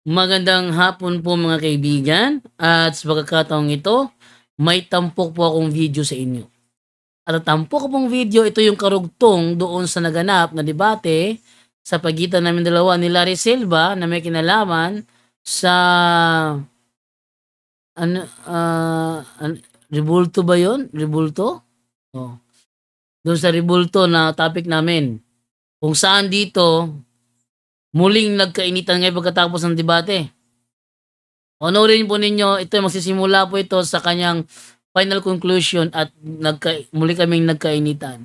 Magandang hapon po mga kaibigan at sa pagkakataong ito, may tampok po akong video sa inyo. At ang tampok ko pong video, ito yung karugtong doon sa naganap na debate sa pagitan namin dalawa ni Larry Silva na may kinalaman sa ano, Rebulto ba yon? Rebulto? Oh. Doon sa Rebulto na topic namin. Kung saan dito, muling nagkainitan ngayon pagkatapos ng debate. Panoorin po ninyo, ito magsisimula po ito sa kanyang final conclusion at muli kaming nagkainitan.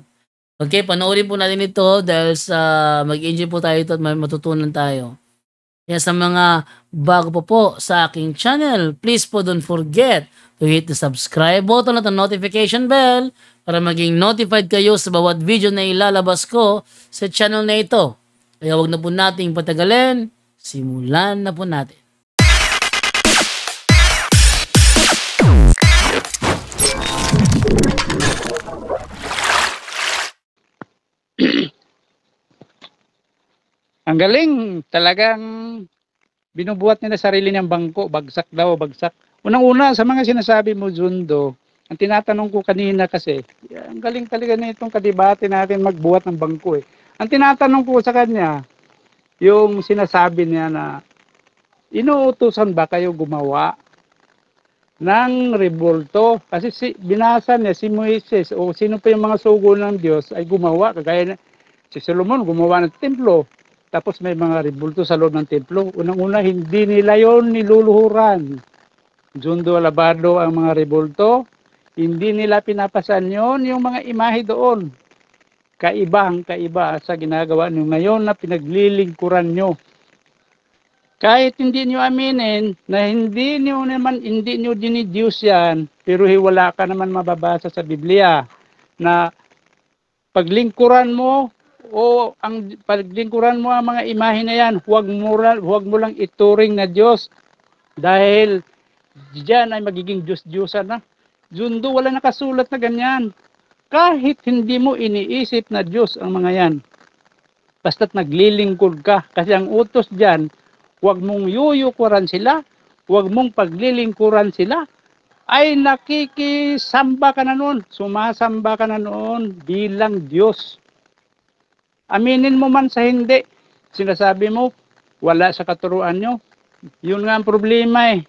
Okay, panoorin po natin ito dahil sa mag-enjoy po tayo ito at may matutunan tayo. Kaya sa mga bago po sa aking channel, please po don't forget to hit the subscribe button at the notification bell para maging notified kayo sa bawat video na ilalabas ko sa channel na ito. Kaya wag na po nating patagalin, simulan na po natin. Ang galing, talagang binubuhat nila sarili niyang bangko, bagsak daw, bagsak. Unang-una sa mga sinasabi mo, Jundo, ang tinatanong ko kanina kasi, ang galing talaga na itong kadebate natin magbuhat ng bangko eh. Ang tinatanong ko sa kanya, yung sinasabi niya na, inuutusan ba kayo gumawa ng rebolto? Kasi binasa niya si Moises o sino pa yung mga sugo ng Diyos ay gumawa, kagaya na si Solomon gumawa ng templo. Tapos may mga rebulto sa loob ng templo. Unang-una, hindi nila yon niluluhuran. Jundo Alabado ang mga rebulto. Hindi nila pinapasan yon yung mga imahe doon. Kaiba sa ginagawa nyo ngayon na pinaglilingkuran nyo. Kahit hindi nyo aminin na hindi nyo dinidiyos yan, pero wala ka naman mababasa sa Biblia na paglingkuran mo o ang paglingkuran mo ang mga imahe na yan, huwag mo lang ituring na Diyos dahil diyan ay magiging Diyos-Diyosan na. Jundo, wala nakasulat na ganyan. Kahit hindi mo iniisip na Diyos ang mga yan, basta't naglilingkod ka, kasi ang utos diyan, huwag mong yuyukuran sila, huwag mong paglilingkuran sila, ay nakikisamba ka na noon, sumasamba ka na noon bilang Diyos. Aminin mo man sa hindi, sinasabi mo, wala sa katuruan nyo. Yun nga ang problema eh.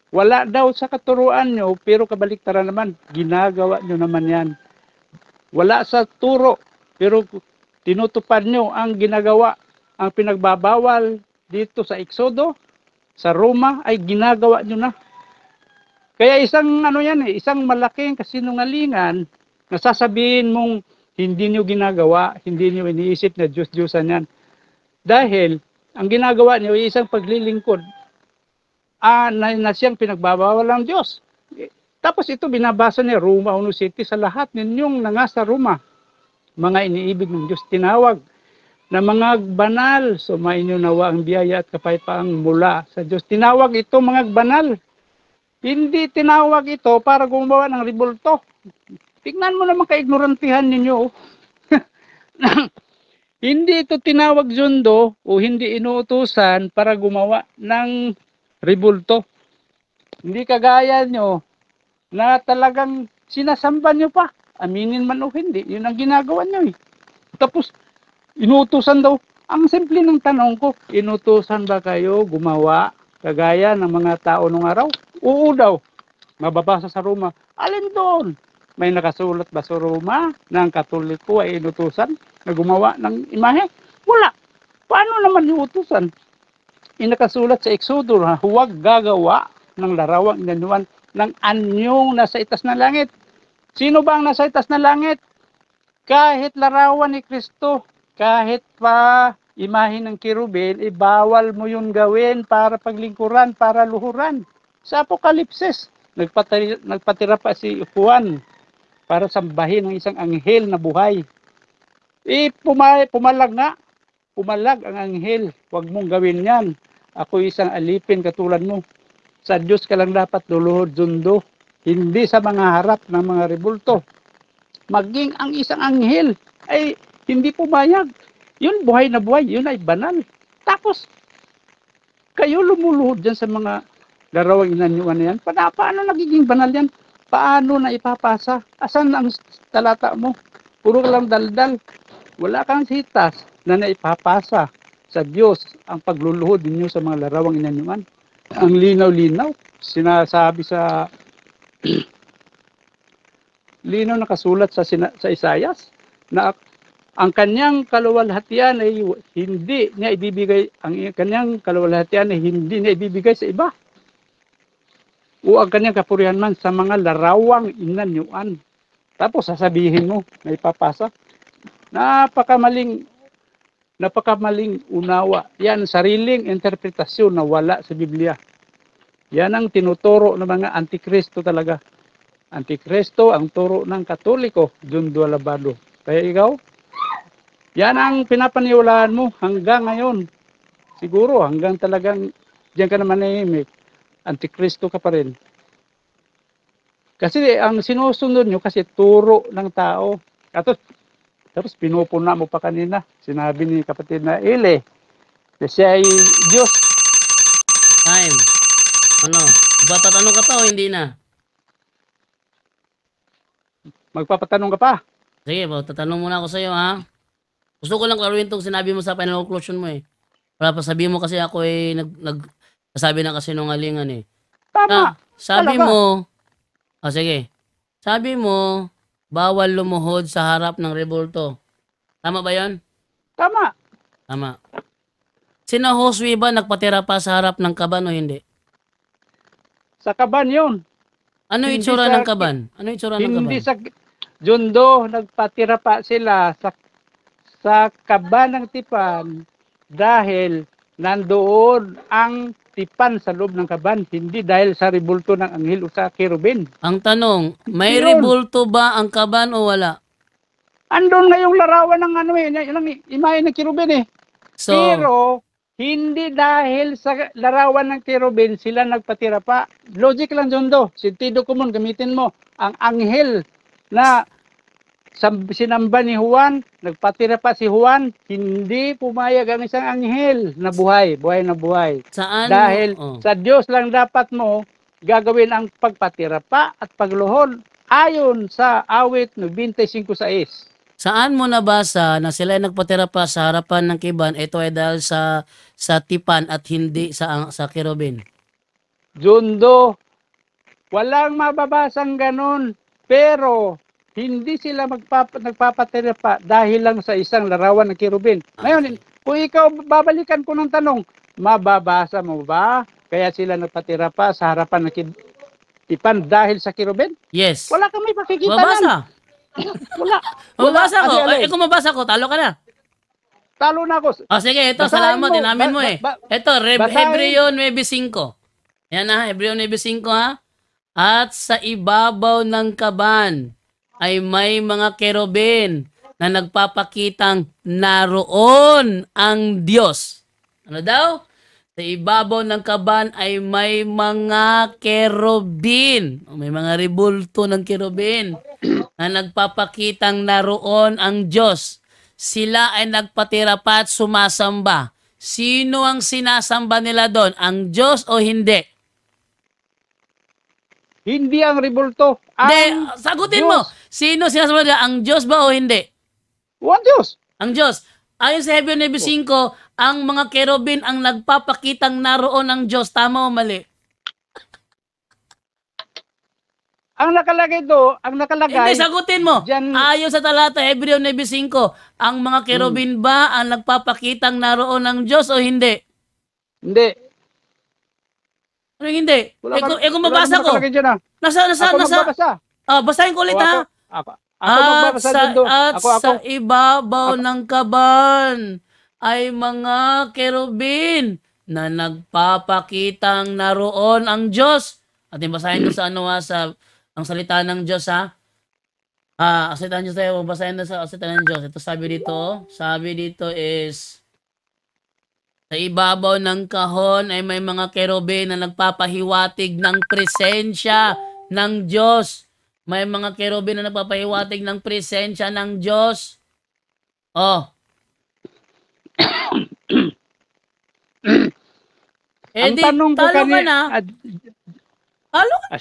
Wala daw sa katuruan nyo, pero kabaliktaran naman, ginagawa nyo naman yan. Wala sa turo, pero tinutupad nyo ang ginagawa, ang pinagbabawal dito sa Exodo, sa Roma, ay ginagawa nyo na. Kaya isang isang malaking kasinungalingan, nasasabihin mong hindi niyo ginagawa, hindi niyo iniisip na Diyos-Diyosan yan. Dahil, ang ginagawa niyo ay isang paglilingkod na siyang pinagbabawal ng Diyos. Tapos ito binabasa ni Roma 1:7 sa lahat ninyong nangasa Roma. Mga iniibig ng Diyos, tinawag na mga banal. Sumainyo nawa ang biyaya at kapayapaang mula sa Diyos. Tinawag ito mga banal. Hindi tinawag ito para gumawa ng rebulto. Tingnan mo naman kaignorantihan ninyo. Hindi ito tinawag Jundo o hindi inuutusan para gumawa ng rebulto. Hindi kagaya nyo na talagang sinasamba nyo pa. Aminin man o hindi, yun ang ginagawa nyo eh. Tapos, inuutusan daw. Ang simple ng tanong ko, inuutusan ba kayo gumawa kagaya ng mga tao nung araw? Oo daw. Mababasa sa Roma. Alin doon? May nakasulat ba sa Roma na ang Katoliko ay inutusan na gumawa ng imahe? Wala. Paano naman yung utusan? Nakasulat sa Exodo na huwag gagawa ng larawang inanyuan ng anyong nasa itas ng langit. Sino ba ang nasa itas ng langit? Kahit larawan ni Kristo, kahit pa imahe ng kirubel, bawal mo yun gawin para paglingkuran, para luhuran. Sa Apokalipsis, nagpatira pa si Juan para sambahin ng isang anghel na buhay. Pumalag ang anghel. Huwag mong gawin yan. Ako isang alipin katulad mo. Sa Diyos ka lang dapat luluhod, Jundo. Hindi sa mga harap ng mga rebulto. Maging ang isang anghel ay hindi pumayag. Yun buhay na buhay. Yun ay banal. Tapos, Kayo lumuluhod dyan sa mga larawang inanyuan na yan. Paano nagiging banal yan? Paano na ipapasa? Asan ang talata mo? Puro lang daldal. Wala kang sitas na naipapasa sa Diyos ang pagluluhod ninyo sa mga larawang inanyuan. Ang linaw-linaw. Sinasabi sa linaw nakasulat sa Isayas na ang kanyang kaluwalhatian ay hindi niya ibibigay, ang kanyang kaluwalhatian ay hindi niya ibibigay sa iba. O ang kanyang kapurihan man sa mga larawang inanyuan. Tapos sasabihin mo na ipapasa. Napakamaling unawa. Yan, sariling interpretasyon na wala sa Biblia. Yan ang tinuturo ng mga antikristo talaga. Antikristo ang turo ng Katoliko, Jundo Alabado. Kaya ikaw, yan ang pinapaniwalaan mo hanggang ngayon. Siguro hanggang talagang diyan ka na manahimik. Antikristo ka pa rin. Kasi ang sinusunod nyo kasi turo ng tao. Tapos pinupuna mo pa kanina. Sinabi ni kapatid na Ile, na siya ay Diyos. Time. Ano? Ipapatanong ka pa o hindi na? Magpapatanong ka pa. Sige, tatanong muna ako sa iyo, ha? Gusto ko lang klaruhin itong sinabi mo sa final conclusion mo eh. Wala pa sabi mo kasi ako eh nagsasabi ng kasinungalingan eh. Tama. Sabi talaga. mo, sige. Sabi mo, bawal lumuhod sa harap ng rebulto. Tama ba yan? Tama. Tama. Sina Josue ba nagpatira pa sa harap ng kaban o hindi? Sa kaban yun. Ano Hindi itsura sa- ng kaban? Ano itsura ng kaban? Hindi sa Jundo, nagpatira pa sila sa kaban ng tipan dahil nandoon ang tipan sa loob ng kaban, hindi dahil sa rebulto ng anghel o sa kerubin. Ang tanong, may Yun. rebulto ba ang kaban o wala? Andun nga yung larawan ng imahe ng kerubin eh. So, Pero hindi dahil sa larawan ng kerubin sila nagpatira pa. Logic lang Jundo, sentido común gamitin mo. Ang anghel na sinamba ni Juan, nagpatira pa si Juan, hindi pumayag ang isang anghel na buhay na buhay. saan? Dahil Oh. sa Diyos lang dapat mo gagawin ang pagpatira pa at pagluhod ayon sa awit 95:6. Saan mo nabasa na sila ay nagpatira pa sa harapan ng kiban? Ito ay dahil sa tipan at hindi sa kerubin. Jundo, walang mababasang ganun, pero hindi sila nagpapatira pa dahil lang sa isang larawan ng kerubin. Ngayon, kung ikaw babalikan ko ng tanong, mababasa mo ba kaya sila nagpatira pa sa harapan ng tipan dahil sa kerubin? Yes. Wala kang may pakikita Mabasa. Wala. Mabasa ko. Alin. Kung mabasa ko, talo ka na. Talo na ako. Sige, ito, Basahin salamat. mo. Inamin mo eh. Ito, basahin. Hebreo 9:5. Yan ha, Hebreo 9:5 ha. At sa ibabaw ng kaban ay may mga kerubin na nagpapakitang naroon ang Diyos. Ano daw? Sa ibabaw ng kaban ay may mga kerubin. May mga rebulto ng kerubin na nagpapakitang naroon ang Diyos. Sila ay nagpatira pa at sumasamba. Sino ang sinasamba nila doon? Ang Diyos o hindi? Hindi ang rebulto. Hindi, sagutin Diyos. mo. Sino sinasamba nila? Ang Diyos ba o hindi? One Diyos. Ang Diyos. Ayon sa Hebreo 9:5, ang mga kerubin ang nagpapakitang naroon ang Diyos. Tama o mali? Ang nakalagay do, ang nakalagay. Hindi, sagutin mo. Diyan- Ayon sa talata, Hebreo 9:5, ang mga kerubin ba ang nagpapakitang naroon ng Diyos o hindi? Hindi. Ano yung hindi? Kung mabasa ko. nakalagay dyan, ah. Nasa. Ako magbabasa. Basahin ko ulit ha. Ako At magbabasa sa, din do. at Ako. sa ibabaw ng kaban ay mga kerubin na nagpapakitang naroon ang Diyos. At basahin ko sa sa ang salita ng Diyos ha. Ang salita ng Diyos tayo, basahin na sa salita ng Diyos. Ito sabi dito is sa ibabaw ng kahon ay may mga kerubin na nagpapahiwatig ng presensya ng Diyos. May mga kerubin na nagpapahiwatig ng presensya ng Diyos. Eh ang di, tanong ko talo ka na. kanina, Talo ka na.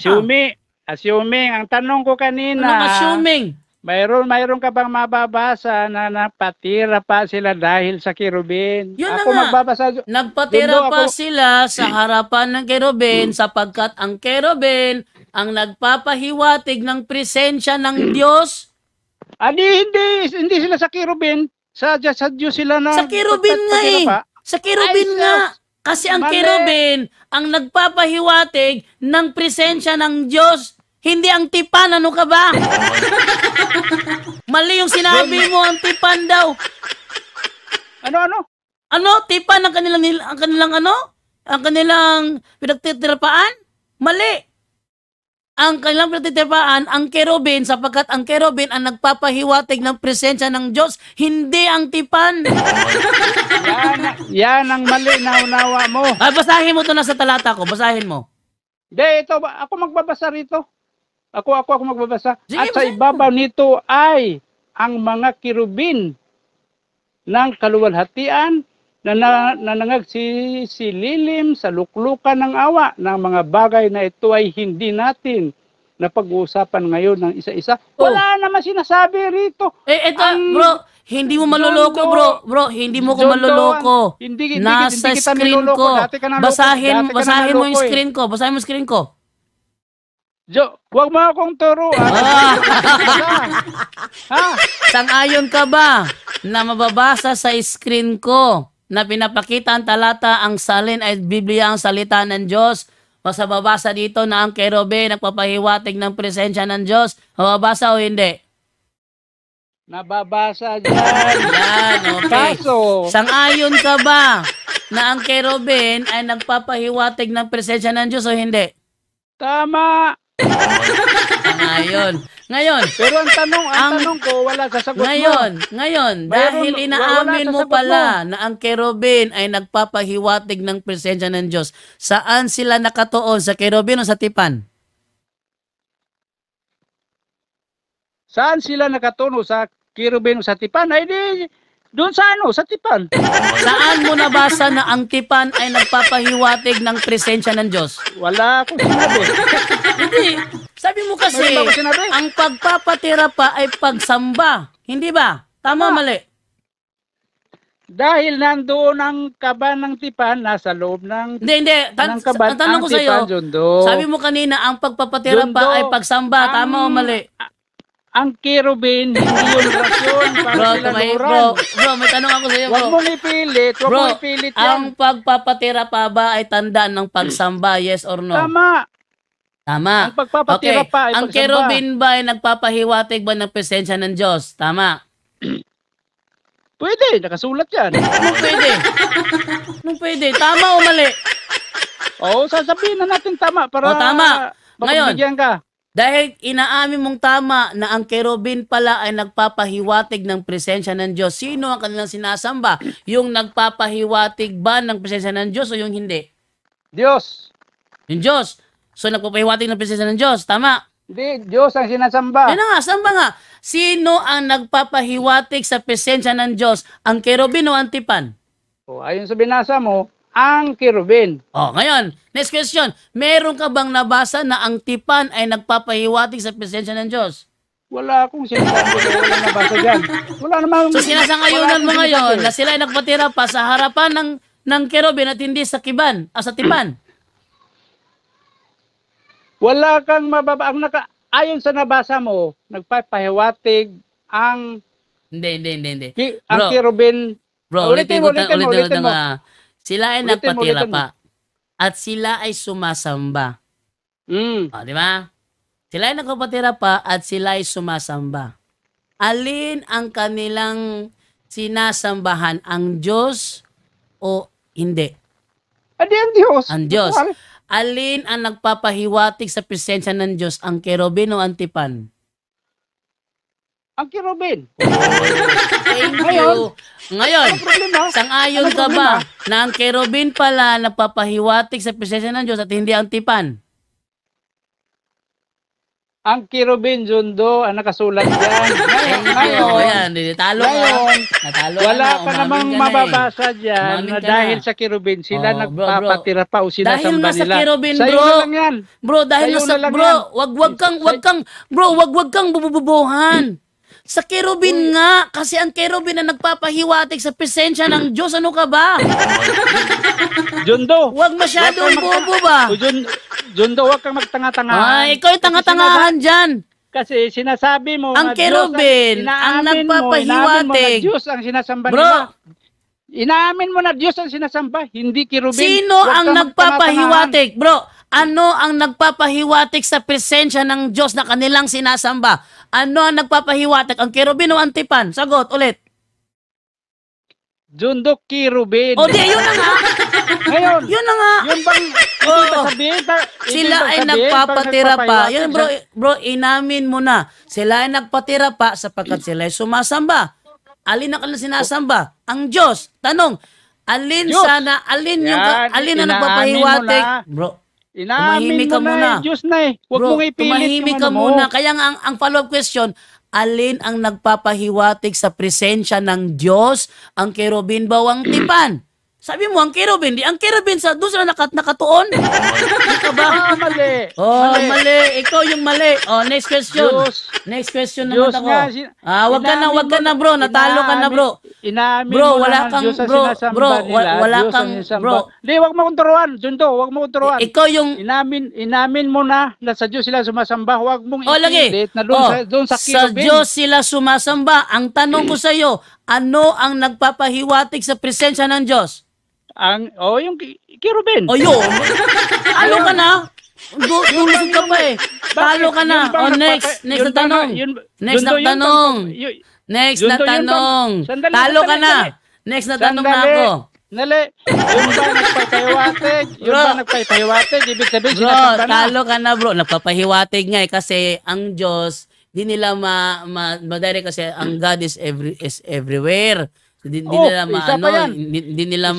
assuming, ang tanong ko kanina, Anong assuming? mayroon ka bang mababasa na napatira pa sila dahil sa kirubin? Yun na Ako nga. magbabasa. Nagpatira Doon pa ako- sila sa harapan ng kerubin sapagkat ang kerubin ang nagpapahiwatig ng presensya ng Diyos. Hindi sila sa kirubin. Sa Diyos sila na Sa kerubin nga patira eh. pa. Sa kerubin Ay, nga. Kasi ang mali. kerubin ang nagpapahiwatig ng presensya ng Diyos. Hindi ang tipan. Ano ka ba? Mali yung sinabi mo. Ang tipan daw. Ano? Ano? Tipan ang kanilang ano? Ang kanilang pinagtitirapaan? Mali. Ang kanilang pinagtitirapaan, ang kerubin, sapagkat ang kerubin ang nagpapahiwatig ng presensya ng Diyos, hindi ang tipan. Yan ang mali na unawa mo. Ay, basahin mo to na sa talata ko. Basahin mo. Hindi, ito, ako magbabasa rito. Ako magbabasa. Sige, At sa basahin ibabaw nito ay ang mga kirubin ng kaluwalhatian na nangagsililim sa luklukan ng awa ng mga bagay na ito ay hindi natin na pag-uusapan ngayon ng isa-isa. Wala naman sinasabi rito. Ito, Ang- bro, hindi mo maloloko, John bro. Doe. Bro, hindi mo ko John maloloko. Doe, hindi Nasa kita screen niloloko. ko. Dati ka naloko. Basahin Dati ka mo yung naloko eh. screen ko. Basahin mo yung screen ko. Huwag mo akong turo. Ha? Sang-ayon ka ba na mababasa sa screen ko na pinapakita ang talata ang salin ay Biblia ang salita ng Diyos? Masababasa dito na ang kerubin nagpapahiwatig ng presensya ng Diyos. Mababasa o hindi? Nababasa dyan. Yan, okay. Kaso, Sang-ayon ka ba na ang kerubin ay nagpapahiwatig ng presensya ng Diyos o hindi? tama. Sang-ayon. Ngayon, Pero ang tanong ko, wala sa sagot mo. Ngayon, Mayroon- dahil wala inaamin sa mo sagot pala na ang kerubin ay nagpapahiwatig ng presensya ng Diyos, saan sila nakatuon? Sa kerubin o sa tipan? Saan sila nakatuno? Sa kirubin o sa tipan? Ay di, doon sa sa tipan. Saan mo nabasa na ang tipan ay nagpapahiwatig ng presensya ng Diyos? Wala akong sinabi. Hindi. Sabi mo kasi, Mayroon ba ako sinabi? ang pagpapatira pa ay pagsamba. Hindi ba? Tama o mali? Dahil nandoon ang kaban ng tipan, nasa loob ng Hindi. ng kaban, Ang tanong ang ko sa'yo, tipan, Jundo. sabi mo kanina, ang pagpapatira pa Jundo, ay pagsamba. Tama o mali? Ang kirubin, hindi yung rasyon para Bro, sila may tanong ako sa'yo, Huwag bro. mong ipilit, Bro, yan. ang pagpapatira pa ba ay tandaan ng pagsamba? Yes or no? Tama. Tama. Ang pagpapatira Okay. pa ay Ang pagsamba. kerubin ba ay nagpapahiwatig ba ng presensya ng Diyos? Tama. Pwede, nakasulat yan. Anong pwede? Anong pwede? Tama o mali? Oo, sasabihin na natin tama para tama. Ngayon, mapagbigyan ka. Dahil inaamin mong tama na ang kerubin pala ay nagpapahiwatig ng presensya ng Diyos. Sino ang kanilang sinasamba? Yung nagpapahiwatig ba ng presensya ng Diyos o yung hindi? Diyos. Yung Diyos. So nagpapahiwatig ng presensya ng Diyos. Tama. Hindi, Diyos ang sinasamba. Yan na nga, samba nga. Sino ang nagpapahiwatig sa presensya ng Diyos? Ang kerubin o ang tipan? O, ayon sa binasa mo, ang kirubin. Oh, ngayon, next question. Meron ka bang nabasa na ang tipan ay nagpapahiwatig sa presensya ng Diyos? Wala akong sinasabi. Wala nabasa dyan. Wala namang... So sinasangayunan mo wala akong ngayon na sinasabi. sila ay nagpatira pa sa harapan ng kerubin at hindi sa kiban, sa tipan. Wala kang mababa. Ayon sa nabasa mo, nagpapahiwatig ang Hindi. ang Bro, kirubin. Bro, ulitin mo. ulitin mo. Sila ay Ulitin mo, nagpatira ulitin mo. pa at sila ay sumasamba. Mm. O, di ba? Sila ay nagpapatira pa at sila ay sumasamba. Alin ang kanilang sinasambahan? Ang Diyos o hindi? Adi ang Diyos. Ang Diyos. Alin ang nagpapahiwatig sa presensya ng Diyos? Ang kerubin o ang tipan? Ang kirubin. Thank you. Ngayon, Ano problema? sang-ayon Ano ka ba problema? na ang kerubin pala nagpapahiwatig sa presensya ng Diyos at hindi ang tipan? ang kirubin, Jundo, ang nakasulat yan. Oo, yan. Talo ka. Ngayon, Natalo wala na, ka umamin namang ka na eh. mababasa dyan Umamin na ka dahil na. sa kirubin, sila Oh, bro, nagpapatira pa o Dahil sinasamba nasa nila. kerubin, Sa'yo bro. na lang yan. Bro, dahil Sa'yo nasa, na lang bro, yan. wag kang bububuhan. Sa kerubin nga, kasi ang kerubin na nagpapahiwatig sa presensya ng Diyos. Ano ka ba? Jundo. Huwag masyadong bobo ba? Jundo, huwag kang magtanga-tangahan. Ay, ikaw yung tanga-tangahan dyan. Kasi sinasabi mo Ang na kerubin, Diyos ang inaamin mo nagpapahiwatig. na Diyos ang sinasamba Bro, nila. Inaamin mo na Diyos ang sinasamba, hindi kirubin. sino Huwag ang kang nagpapahiwatig? Bro, ano ang nagpapahiwatig sa presensya ng Diyos na kanilang sinasamba? Ano ang nagpapahiwatig? Ang kerubin o antipan? Sagot ulit. Jundo, kirubin. O di, yun na nga. Ngayon, Yun na nga. yun bang Oo. ibig sabihin? Sila ay nagpapatira pa. Yun bro, inamin mo na. Sila ay nagpatira pa sapagkat sila ay sumasamba. Alin ang kanilang sinasamba? Ang Diyos. Tanong, alin Diyos. alin yung Yan, alin ang inaamin nagpapahiwatig? mo na. Bro, Inaamin tumahimik ka mo muna. na, Diyos na eh. Huwag bro, mong ipilit tumahimik yung ka ano mo. muna. Kaya nga ang follow-up question, alin ang nagpapahiwatig sa presensya ng Diyos? Ang kerubin ba o ang tipan? Sabi mo, ang kerubin. Di ang kerubin sa doon sila nakatuon. Ito ba? Mali. Oh, mali. Ikaw yung mali. Oh, next question. Diyos. Next question Diyos naman ako. nga, Wag ka na bro. Natalo ka na bro. Inaamin Bro, mo wala na ng kang Diyos ang bro, sinasamba bro, nila, wala Diyos kang ang sinasamba. bro. Di, wag mo kong turuan, Jundo, wag mo kong turuan. Ikaw yung Inamin mo na sa Diyos sila sumasamba, wag mong lagi. ipilit na doon sa Sa kirubin. Diyos sila sumasamba. Ang tanong ko sa iyo, ano ang nagpapahiwatig sa presensya ng Diyos? Yung kirubin. O yun. Talo ka na. Dulusog ka pa eh. Talo ka na. O next na tanong. Next na tanong. Next na tanong. Talo ka na. Next na tanong na ako. Nali, yun ba nagpapahiwatig? Yun Bro. ba nagpapahiwatig? Ibig sabihin, Bro, sinasamba na. talo ka na bro. Nagpapahiwatig nga eh kasi ang Diyos, di nila madari kasi ang God is everywhere. So, di nila isa pa yan. hindi nila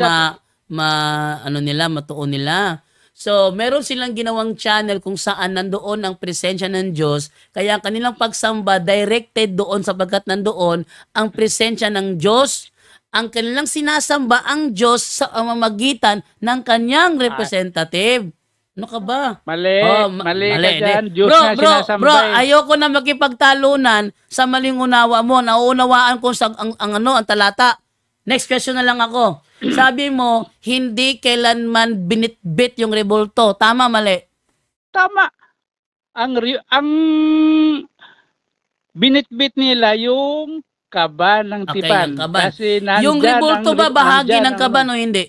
matuon nila. So, meron silang ginawang channel kung saan nandoon ang presensya ng Diyos. Kaya ang kanilang pagsamba directed doon sapagkat nandoon ang presensya ng Diyos. Ang kanilang sinasamba ang Diyos sa pamamagitan ng kanyang representative. Ano ka ba? Mali, mali ka dyan. Diyos Bro, na sinasamba bro, eh. ayoko na makipagtalunan sa maling unawa mo. Nauunawaan ko sa ang talata. Next question na lang ako. Sabi mo, hindi kailanman binitbit yung rebulto. Tama, mali? Tama. Ang binitbit nila yung kaban ng Okay, tipan. yung kaban. Kasi nandyan Yung rebulto ba bahagi ng nandyan kaban o hindi?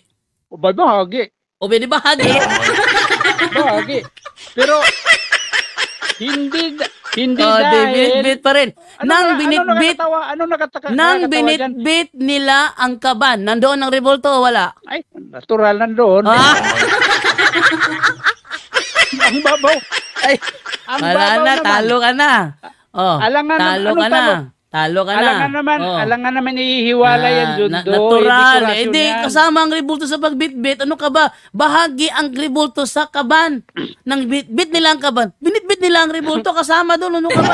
O ba, bahagi. O pwede bahagi? Bahagi. Pero, hindi dahil... binitbit pa rin. Nang binitbit, Ano nakatawa nang dyan? binitbit nila ang kaban, nandoon ang rebulto o wala? Ay, natural nandoon. Ah? Ang babaw. Ay, Ang wala babaw na, naman. talo ka na. Oh, Alangan, talo anong ka na. talo? Talo ka na. Alangan naman ihiwala yan, Jundo. Natural. Hindi Hindi, kasama ang rebulto sa pagbitbit. Ano ka ba? Bahagi ang rebulto sa kaban. Nang bitbit nila ang kaban, binitbit nila ang rebulto kasama doon. Ano ka ba?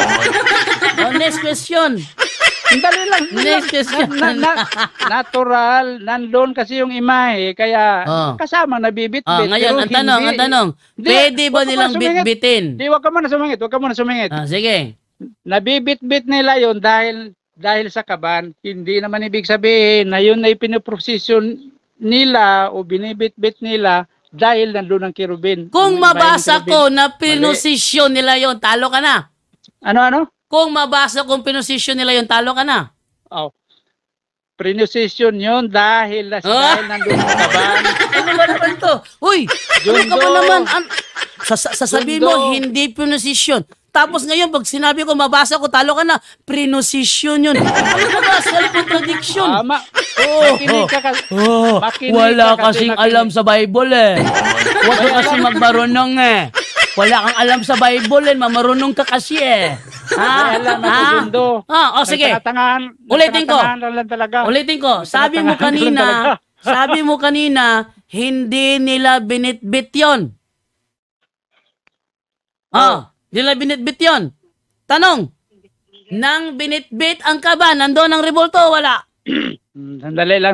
Next question. Dali lang. Next question. Natural. Nandun kasi yung imahe. Kaya kasama nabibitbit. Ngayon, ang tanong. Pwede ba nilang bitbitin? Di, wag ka muna sumingit. Sige. Nabibitbit nila yon dahil sa kaban. Hindi naman ibig sabihin na yun ay pinoprosesyon nila o binibitbit nila dahil nandun ang kirubin. Kung Ang mabasa imahe ng ko kirubin. na pinosisyon nila yon, talo ka na. Ano? Kung mabasa kong pinosisyon nila yon, talo ka na. Prinosesyon yun dahil nandun ang kaban. Ano ba naman to? Uy, ano ka ba naman? Sasabihin mo, hindi pinosisyon. Tapos ngayon, pag sinabi ko, mabasa ko, talo ka na, prinosisyon yun. Ano ka ba? Self-contradiction. Tama. Makinig ka Wala kasi kasing alam sa Bible eh. Huwag ka kasi magmarunong eh. Wala kang alam sa Bible eh. Mamarunong ka kasi eh. Ha? Alam ako, Jundo. Sige. Ulitin ko. Sabi mo kanina, hindi nila binitbit yun. Nila binitbit yun. Tanong, nang binitbit ang kaba, nandoon ang rebulto, wala? Sandali lang.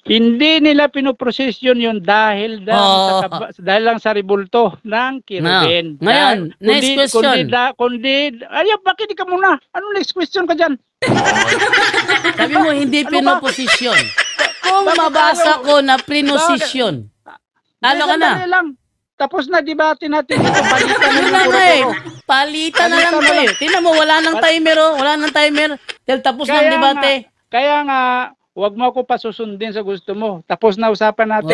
Hindi nila pinoprosesyon yun dahil dahil lang sa rebulto ng kirubin. Ngayon, next question. Bakit di ka muna? Ano next question ka dyan? Sabi mo, hindi pinoposisyon. Kung mabasa ko na prinosisyon, talo ka na. Lang. Tapos na debate natin ito, palitan na lang Palitan na lang po eh. Tingnan mo, wala nang timer oh. Wala nang timer. Dahil tapos na ang debate. Kaya nga, huwag mo ako pasusundin sa gusto mo. Tapos na usapan natin.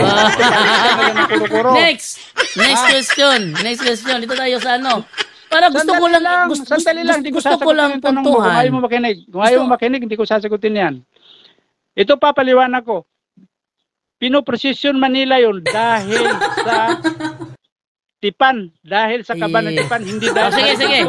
Next question. Dito tayo sa ano. Para gusto ko lang puntuhan. Kung ayaw mo makinig, hindi ko sasagutin yan. Ito papaliwanag ko. Pinoprosesyon Manila yon dahil sa tipan, dahil sa kaba ng tipan, hindi dahil sige.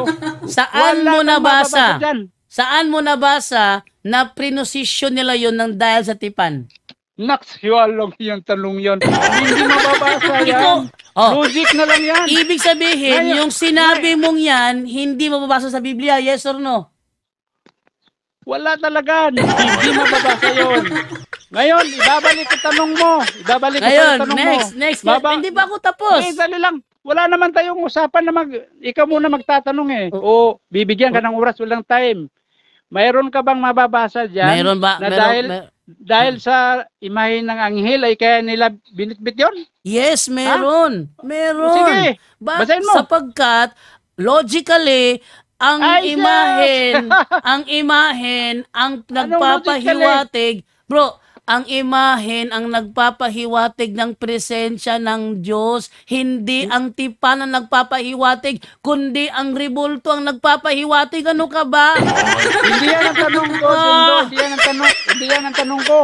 Saan mo nabasa na prinosisyon nila yon ng dahil sa tipan? Naks, hiwalong yung tanong yon. Hindi mababasa yan. Logic na lang yan. Ibig sabihin, yung sinabi mong yan, hindi mababasa sa Biblia, yes or no? Wala talaga. Hindi mababasa yon. Ngayon, ibabalik ko tanong mo. Next. Hindi pa ako tapos. Dali lang. Wala naman tayong usapan na ikaw muna magtatanong eh. O bibigyan ka ng oras, walang time. Mayroon ka bang mababasa dyan? Mayroon ba? Na dahil sa imahe ng anghel ay kaya nila binitbit yun? Yes, meron. Meron. Sige, basahin mo. Sapagkat, logically, ang imahen ang nagpapahiwatig. Bro, ang imahen ang nagpapahiwatig ng presensya ng Diyos, hindi ang tipan ang nagpapahiwatig, kundi ang rebulto ang nagpapahiwatig. Ano ka ba? Hindi yan ang tanong ko, Hindi yan ang tanong ko.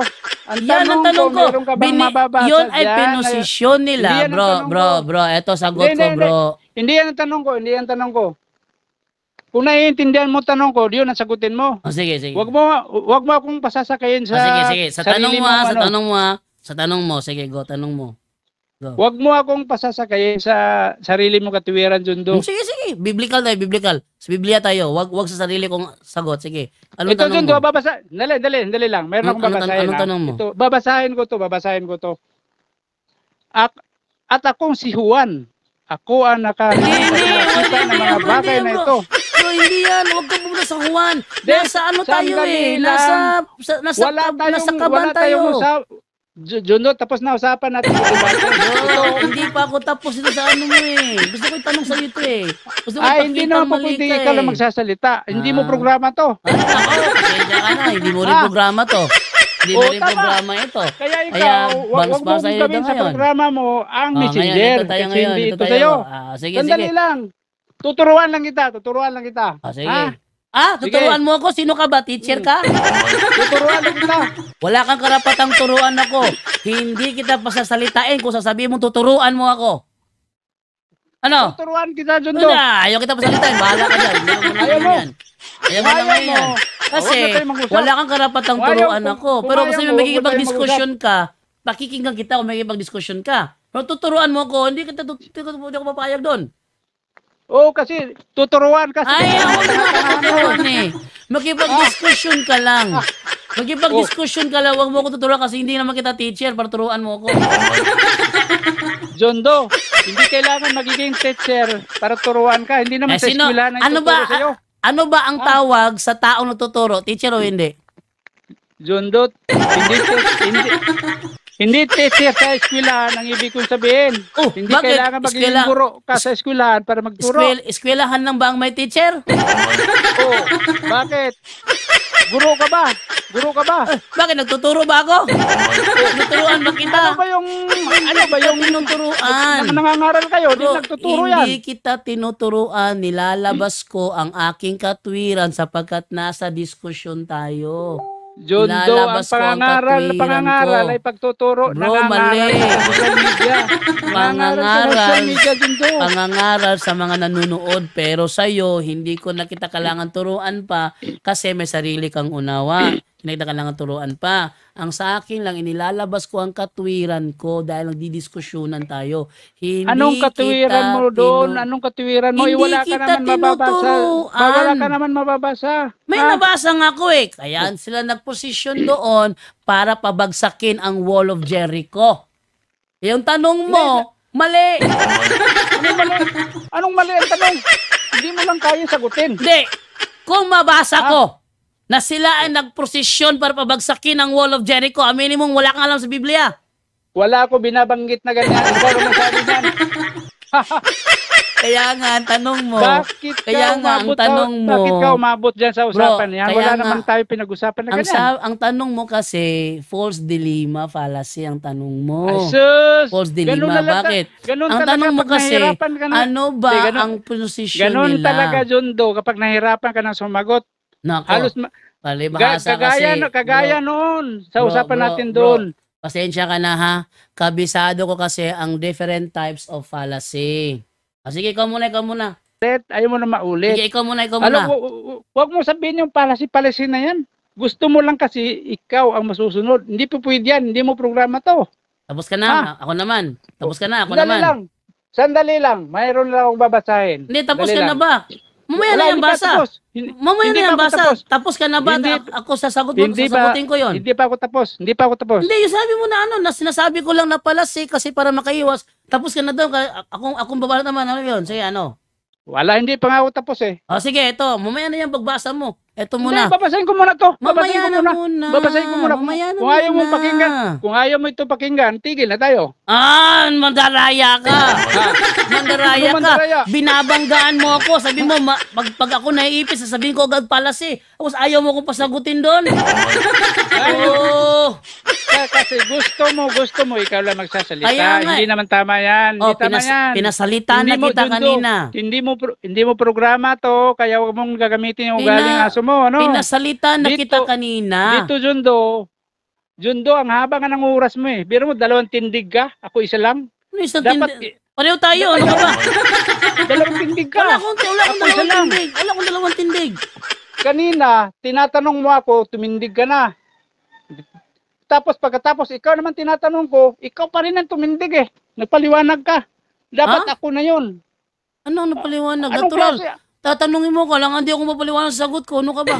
Yan ang tanong ko. Meron ka bang mababasa yun ay pinosisyon nila. Bro. Eto, sagot ko, bro. Hindi yan ang tanong ko. Kung naiintindihan mo tanong ko, yun ang sagutin mo. Sige. Wag mo akong pasasakayin sa sige. Sa tanong mo. Sige, go, tanong mo. Go. Wag mo akong pasasakayin sa sarili mo katuwiran, Jundo. Sige. Biblical. Sa Biblia tayo. Wag sa sarili kong sagot. Sige. Anong ito, tanong Jundo, mo? babasa. Dali lang. Meron akong babasahin. Anong tanong mo? Ito, babasahin ko to. At akong si Juan. Ako ang nakakita ng mga bagay na ito. Bro, hindi yan. Huwag ka pumunta sa Juan. Nasa ano tayo eh. Nasa kaban tayo. Jundo, tapos na usapan natin. Hindi pa ako tapos ito sa ano mo eh. Gusto ko itanong sa'yo ito eh. Hindi naman po pwede ikaw lang magsasalita. Hindi mo programa to. Pasensya ka na. Hindi mo rin programa to. Hindi mo rin programa ito. Kaya ikaw, wag mo gawin sa programa mo ang messenger. Kasi hindi ito sa'yo. Sandali lang. Tuturuan lang kita. Sige. Tuturuan mo ako? Sino ka ba? Teacher ka? Tuturuan lang kita. Wala kang karapatang turuan ako. Hindi kita pasasalitain kung sasabihin mo tuturuan mo ako. Ano? Tuturuan kita, Jundo. Ayaw kita pasalitain. Bahala ka dyan. Ayaw mo naman yan. Kasi wala kang karapatang turuan ako. Pero kasi may makikipag-diskusyon ka, pakikinggan kita kung makikipag-diskusyon ka. Pero tuturuan mo ako, hindi ako papayag doon. Kasi tuturuan kasi. Ayaw mo tuturuan eh. Makipag-diskusyon ka lang. Huwag mo ako tuturuan kasi hindi naman kita teacher para turuan mo ako. Jondo, hindi kailangan magiging teacher para turuan ka. Hindi naman sa eskwelahan na ituturo sa'yo. Ano ba ang tawag sa taong nagtuturo? Teacher o hindi? Jondo, hindi teacher sa eskwelahan ang ibig kong sabihin. Hindi kailangan maging guro ka sa eskwelahan para magturo. Eskwelahan lang ba ang may teacher? Bakit? Guro ka ba? Bakit? Nagtuturo ba ako? Nagtuturuan ba kita? Ano ba yung tinuturuan? Nangangaral kayo, di nagtuturo yan. Hindi kita tinuturuan, nilalabas ko ang aking katwiran sapagkat nasa diskusyon tayo. Jondo, ang pangangaral ay pagtuturo. Bro, mali. Pangangaral sa mga nanunood. Pero sa'yo, hindi ko na kita kailangan turuan pa kasi may sarili kang unawa. Kinakailangan turuan pa. Ang sa akin lang, inilalabas ko ang katwiran ko dahil nagdidiskusyonan tayo. Hindi Anong katwiran mo doon? Anong katwiran mo? Hindi Wala ka kita naman mababasa. tinuturuan. Wala ka naman mababasa. May nabasa nga ako eh. Kaya sila nagposisyon doon para pabagsakin ang Wall of Jericho. Yung tanong mo, mali. Anong mali? Anong mali ang tanong? Hindi mo lang kaya sagutin. Hindi. Kung mabasa ko na sila ay nagprosesyon para pabagsakin ang Wall of Jericho, aminin mong wala kang alam sa Biblia. Wala ako binabanggit na ganyan. Ikaw naman sabi yan. Kaya nga, ang tanong mo. Bakit ka umabot dyan sa usapan yan? Wala naman tayo pinag-usapan na ganyan. Ang tanong mo kasi, false dilemma, fallacy ang tanong mo. Asus! False dilemma, bakit? Ang tanong mo kasi, ano ba ang posisyon nila? Ganun talaga, Jundo, kapag nahirapan ka ng sumagot. Nako, Halos palibhasa kasi. Kagaya noon sa usapan natin doon. Pasensya ka na ha. Kabisado ko kasi ang different types of fallacy. Sige, ikaw muna. Ayaw mo na maulit. Sige, ikaw muna. Huwag mo sabihin yung policy na yan. Gusto mo lang kasi ikaw ang masusunod. Hindi po pwede yan. Hindi mo programa to. Tapos ka na. Ako naman. Tapos ka na. Ako naman. Sandali lang. Mayroon lang akong babasahin. Hindi, tapos ka na ba? Mamaya na yung basa. Mamaya na yung basa. Tapos ka na ba? Ako sasagot mo. Sasagutin ko yon. Hindi pa ako tapos. Hindi, yung sabi mo na sinasabi ko lang na palasi kasi para makaiwas. Tapos ka na daw. Akong babalat naman. Ano yun? Sige, ano? Wala, hindi pa nga ako tapos eh. Sige, ito. Mamaya na yung pagbasa mo. Ito muna. Hindi, babasahin ko muna to. Mamaya na muna. Babasahin ko muna. Kung ayaw mo pakinggan, kung ayaw mo ito pakinggan, tigil na tayo. Mandaraya ka. Mandaraya ka. Binabanggaan mo ako. Sabi mo, pag ako naiipis, sasabihin ko agad palasi. Tapos ayaw mo kong pasagutin doon. Kasi gusto mo, ikaw lang magsasalita. Hindi naman tama yan. Hindi tama yan. Pinasalita na kita kanina. Hindi mo programa to, kaya huwag mong gagamitin yung ugaling aso mo. Ano? Pinasalita na kita kanina. Dito, Jundo, ang haba nga ng oras mo eh. Biro mo, 2 tindig ka, ako isa lang. Isang tindig? Pareho tayo, ano ka ba? 2 tindig ka. Wala akong 2 tindig. Kanina, tinatanong mo ako, tumindig ka na. Tapos pagkatapos, ikaw naman tinatanong ko, ikaw pa rin ang tumindig eh. Nagpaliwanag ka. Dapat ako na yun. Ano napaliwanag? Natural. Tatanungin mo ko lang, hindi ako mapaliwanag sa sagot ko. Ano ka ba?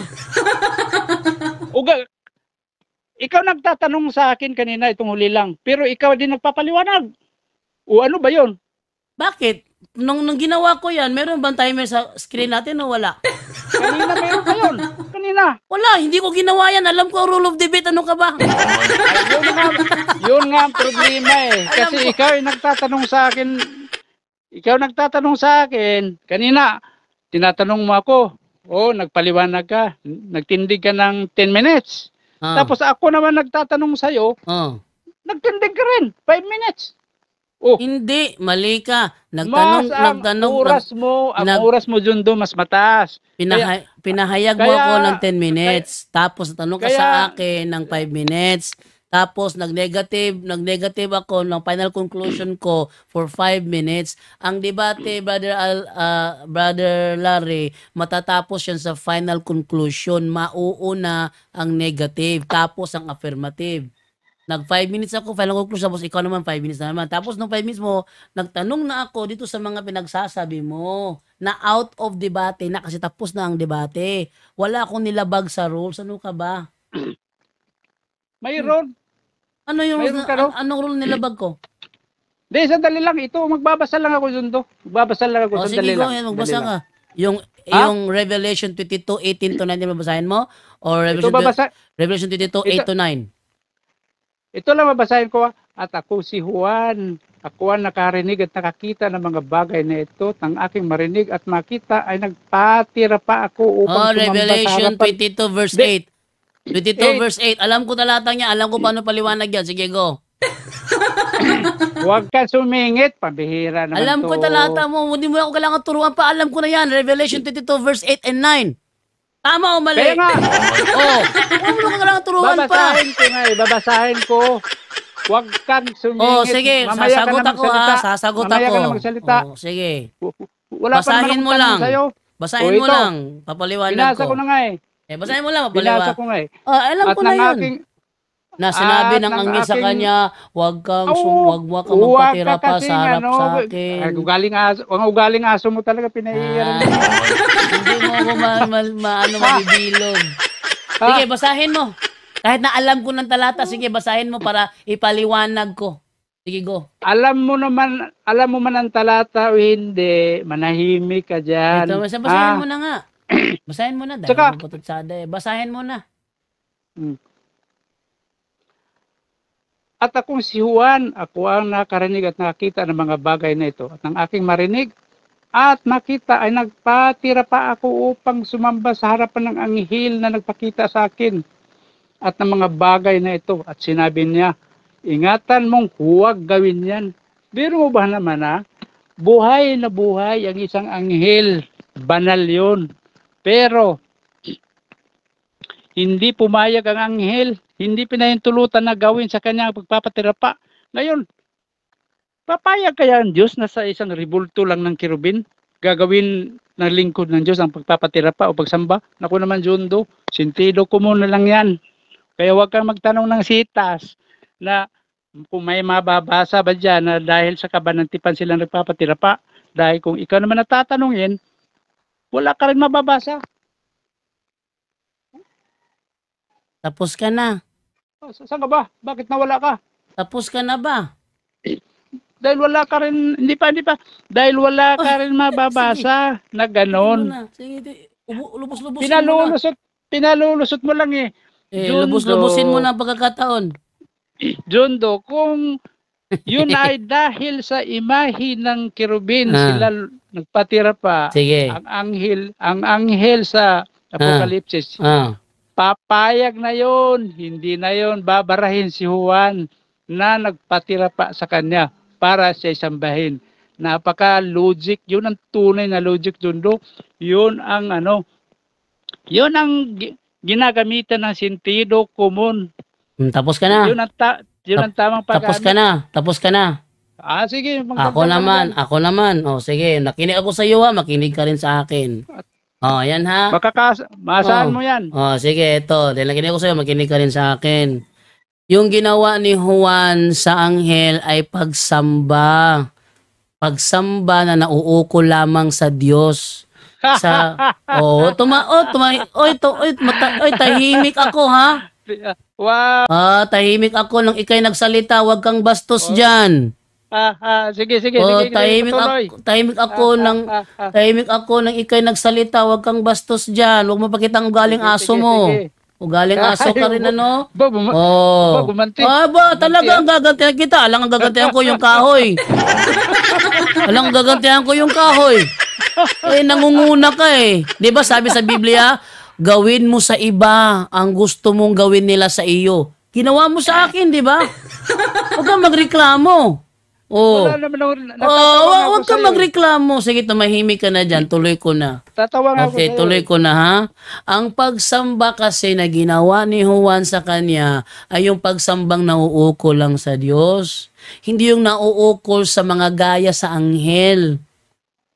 Ikaw nagtatanong sa akin kanina, itong huli lang. Pero ikaw din nagpapaliwanag. O ano ba yun? Bakit? Nung ginawa ko yan, meron bang timer sa screen natin o wala? Kanina meron pa yun. Kanina. Wala, hindi ko ginawa yan. Alam ko rule of debate. Ano ka ba? Yun nga ang problema eh. Kasi ikaw ay nagtatanong sa akin. Kanina, tinatanong mo ako. Nagpaliwanag ka. Nagtindig ka ng 10 minutes. Tapos ako naman nagtatanong sa'yo. Nagtindig ka rin. 5 minutes. Hindi, mali ka. Ang oras mo, Jundo, mas mataas. Pinahayag mo ako ng 10 minutes. Tapos tanong ka sa akin ng 5 minutes. Tapos nag-negative ako ng final conclusion ko for 5 minutes. Ang debate, Brother Larry, matatapos yan sa final conclusion. Mauuna ang negative, tapos ang affirmative. Nag 5 minutes ako, final conclusion, tapos ikaw naman 5 minutes na naman. Tapos nung 5 minutes mo, nagtanong na ako dito sa mga pinagsasabi mo na out of debate na kasi tapos na ang debate. Wala akong nilabag sa rules. Ano ka ba? Mayroon. Anong rule nilabag ko? Hindi, sandali lang. Ito, magbabasa lang ako, Jundo. Magbabasa lang ako, sandali lang. Sige, magbasa ka. Yung Revelation 22:18 to 19 babasahin mo? O Revelation 22:8 to 9? Ito lang babasahin ko. At ako si Juan. Ako ang nakarinig at nakakita ng mga bagay na ito. Ang aking marinig at makita ay nagpatira pa ako upang Revelation 22 verse 8. 22 verse 8. Alam ko talatang niya. Alam ko paano paliwanag yan. Sige, go. Huwag ka sumingit. Pabihira naman alam ko talata mo. Hindi mo ako kailangan turuan pa. Alam ko na yan. Revelation 22 verse 8 and 9. Tama o mali? Kaya nga. Huwag mo kailangan turuan pa. Babasahin ko. Huwag kang sumingit. Sige. Mamaya sasagot ako ha. Sasagot Mamaya ako. ka na magsalita. Sige. Wala basahin mo lang. Sa'yo. Basahin mo lang. Papaliwanag ko. Binasa ko na nga eh. Basahin mo lang, Binasa mapaliwa. ko nga eh. Alam At ko na ng yun. aking Na sinabi at ng ng anghel sa aking kanya, huwag kang oh, huwag ka huwag magpatira ka pa kasing sa harap sa ay, akin. ang ugaling aso mo talaga pinaiiral mo. Hindi mo ako maano Ha? mabibilog. Ha? Sige, basahin mo. Kahit na alam ko ng talata, sige, basahin mo para ipaliwanag ko. Sige, go. Alam mo man ang talata o hindi, manahimik ka Ito, diyan. basahin mo na nga. Basahin mo na dahil Tsaka, mapututsada eh. Basahin mo na. mm, at akong si Juan, ako ang nakarinig at nakita ng mga bagay na ito. At ng aking marinig at makita ay nagpatira pa ako upang sumamba sa harapan ng anghel na nagpakita sa akin at ng mga bagay na ito. At sinabi niya, ingatan mong huwag gawin yan. Biro mo ba naman buhay na buhay ang isang anghel. Banal yun. Pero hindi pumayag ang anghel. Hindi pinahintulutan na gawin sa kanyang pagpapatira pa. Ngayon, papayag kaya ang Diyos na sa isang ribulto lang ng kirubin? Gagawin ng lingkod ng Diyos ang pagpapatira pa o pagsamba? Naku naman, Jundo, sentido ko muna lang yan. Kaya huwag kang magtanong ng sitas na kung may mababasa ba dyan na dahil sa kabanantipan sila nagpapatira pa. Dahil kung ikaw naman natatanungin, wala ka rin mababasa. Tapos ka na. Saan ka ba? Bakit nawala ka? Tapos ka na ba? Dahil wala ka rin, hindi pa. Dahil wala ka rin mababasa na ganon. Sige, lubos-lubosin mo na. Pinalulusot mo lang eh. Lubos-lubosin mo na ang pagkakataon. Jundo, kung yun ay dahil sa imahe ng kirubin, sila nagpatira pa. Sige. Ang anghel sa Apokalipsis. Papayag na yun. Hindi na yun babarahin si Juan na nagpatira pa sa kanya para siya sambahin. Napaka-logic. Yun ang tunay na logic, Jundo. Yun ang ginagamitan ng sentido komon. Tapos ka na. Yun ang tamang paggamit. Tapos ka na. Sige. Ako naman. Sige. Nakinig ako sa iyo makinig ka rin sa akin. Yan ha. Masaan mo yan? Sige, ito. Dahil nakinig ako sa iyo, makinig ka rin sa akin. Yung ginawa ni Juan sa anghel ay pagsamba. Pagsamba na nauukol lamang sa Diyos. Tahimik ako ha. Wow. Tahimik ako nang ikay nagsalita, wag kang bastos diyan. Sige. Tahimik ako nang ikay nagsalita, wag kang bastos diyan. Wag mo pakita ang ugaling aso mo. Ugaling aso ka rin talaga ang gagantihan kita. Alang ang gagantihan ko yung kahoy. Nangunguna ka eh. 'Di ba sabi sa Biblia, gawin mo sa iba ang gusto mong gawin nila sa iyo. Ginawa mo sa akin, 'di ba? Huwag kang magreklamo. Wala naman huwag kang magreklamo. Sige, tumahimik ka na dyan. Tuloy ko na. Tatawa nga ako sa'yo. Tuloy ko na ha. Ang pagsamba kasi na ginawa ni Juan sa kanya ay yung pagsambang nauukol lang sa Diyos. Hindi yung nauukol sa mga gaya sa anghel.